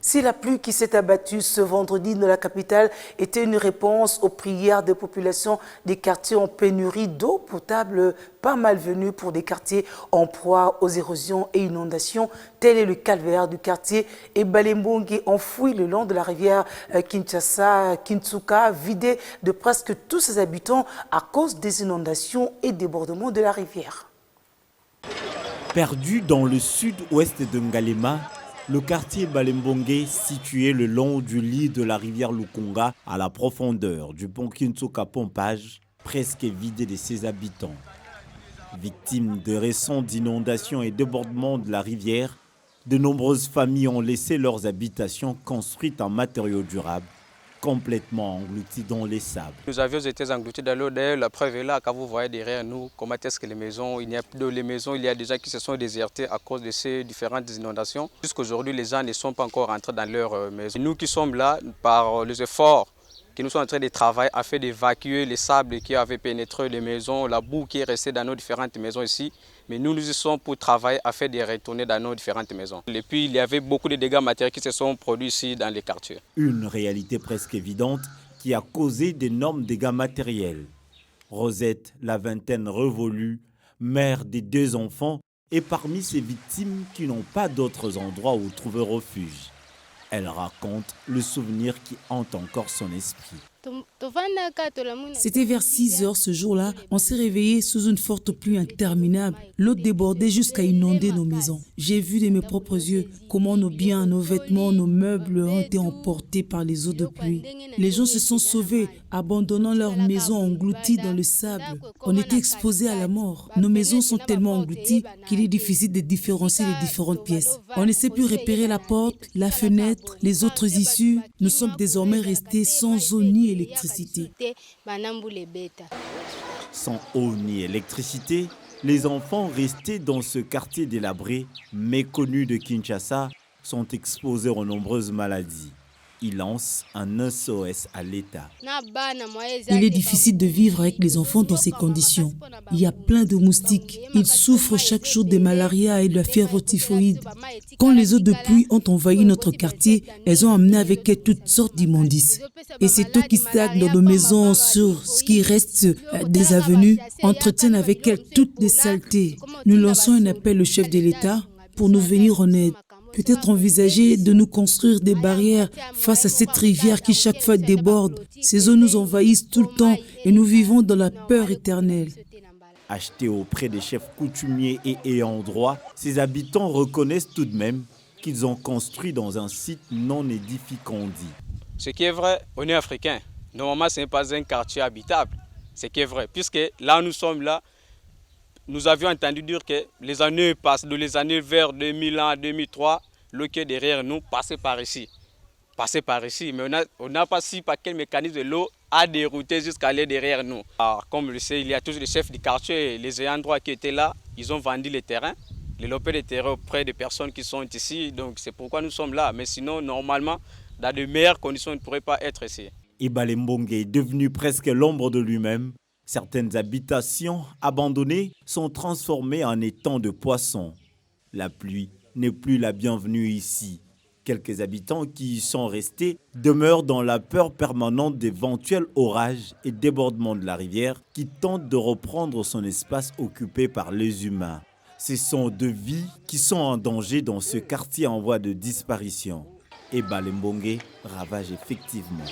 Si la pluie qui s'est abattue ce vendredi dans la capitale était une réponse aux prières des populations des quartiers en pénurie d'eau potable, pas malvenue pour des quartiers en proie aux érosions et inondations, tel est le calvaire du quartier Ebalembongue enfoui le long de la rivière Kinshasa-Kintsuka, vidé de presque tous ses habitants à cause des inondations et débordements de la rivière. Perdu dans le sud-ouest de Ngalema, le quartier Balembongue, situé le long du lit de la rivière Lukonga, à la profondeur du pont Kintsuka-Pompage, presque vidé de ses habitants. Victimes de récentes inondations et débordements de la rivière, de nombreuses familles ont laissé leurs habitations construites en matériaux durables, complètement englouties dans les sables. Nous avions été engloutis dans l'eau. D'ailleurs, la preuve est là, quand vous voyez derrière nous, comment est-ce que les maisons, il y a des gens qui se sont désertés à cause de ces différentes inondations. Jusqu'aujourd'hui, les gens ne sont pas encore rentrés dans leurs maisons. Nous qui sommes là, par les efforts qui nous sont en train de travailler afin d'évacuer les sables qui avaient pénétré les maisons, la boue qui est restée dans nos différentes maisons ici. Mais nous y sommes pour travailler afin de retourner dans nos différentes maisons. Et puis, il y avait beaucoup de dégâts matériels qui se sont produits ici dans les quartiers. Une réalité presque évidente qui a causé d'énormes dégâts matériels. Rosette, la vingtaine révolue, mère des 2 enfants, est parmi ces victimes qui n'ont pas d'autres endroits où trouver refuge. Elle raconte le souvenir qui hante encore son esprit. C'était vers 6 heures ce jour-là. On s'est réveillé sous une forte pluie interminable. L'eau débordait jusqu'à inonder nos maisons. J'ai vu de mes propres yeux comment nos biens, nos vêtements, nos meubles ont été emportés par les eaux de pluie. Les gens se sont sauvés, abandonnant leurs maisons englouties dans le sable. On était exposés à la mort. Nos maisons sont tellement englouties qu'il est difficile de différencier les différentes pièces. On ne sait plus repérer la porte, la fenêtre, les autres issues. Nous sommes désormais restés sans eau ni électricité. Sans eau ni électricité, les enfants restés dans ce quartier délabré, méconnu de Kinshasa, sont exposés aux nombreuses maladies. Il lance un SOS à l'État. Il est difficile de vivre avec les enfants dans ces conditions. Il y a plein de moustiques. Ils souffrent chaque jour de malaria et de la fièvre typhoïde. Quand les eaux de pluie ont envahi notre quartier, elles ont amené avec elles toutes sortes d'immondices. Et cette eau qui stagne dans nos maisons, sur ce qui reste des avenues, entretiennent avec elles toutes les saletés. Nous lançons un appel au chef de l'État pour nous venir en aide. Peut-être envisager de nous construire des barrières face à cette rivière qui chaque fois déborde. Ces eaux nous envahissent tout le temps et nous vivons dans la peur éternelle. Achetés auprès des chefs coutumiers et ayant droit, ces habitants reconnaissent tout de même qu'ils ont construit dans un site non édificant dit. Ce qui est vrai, on est africain. Normalement, ce n'est pas un quartier habitable. Ce qui est vrai, puisque là nous sommes là, nous avions entendu dire que les années passent, les années vers 2001, 2003, l'eau qui est derrière nous passait par ici. Mais on n'a pas su par quel mécanisme de l'eau a dérouté jusqu'à aller derrière nous. Alors, comme je le sais, il y a tous les chefs du quartier, les ayants droit qui étaient là, ils ont vendu les terrains, développé les terrains auprès des personnes qui sont ici. Donc c'est pourquoi nous sommes là. Mais sinon, normalement, dans de meilleures conditions, on ne pourrait pas être ici. Ebalembongue est devenu presque l'ombre de lui-même. Certaines habitations abandonnées sont transformées en étangs de poissons. La pluie n'est plus la bienvenue ici. Quelques habitants qui y sont restés demeurent dans la peur permanente d'éventuels orages et débordements de la rivière qui tentent de reprendre son espace occupé par les humains. Ce sont 2 vies qui sont en danger dans ce quartier en voie de disparition. Ebalembongue ravage effectivement.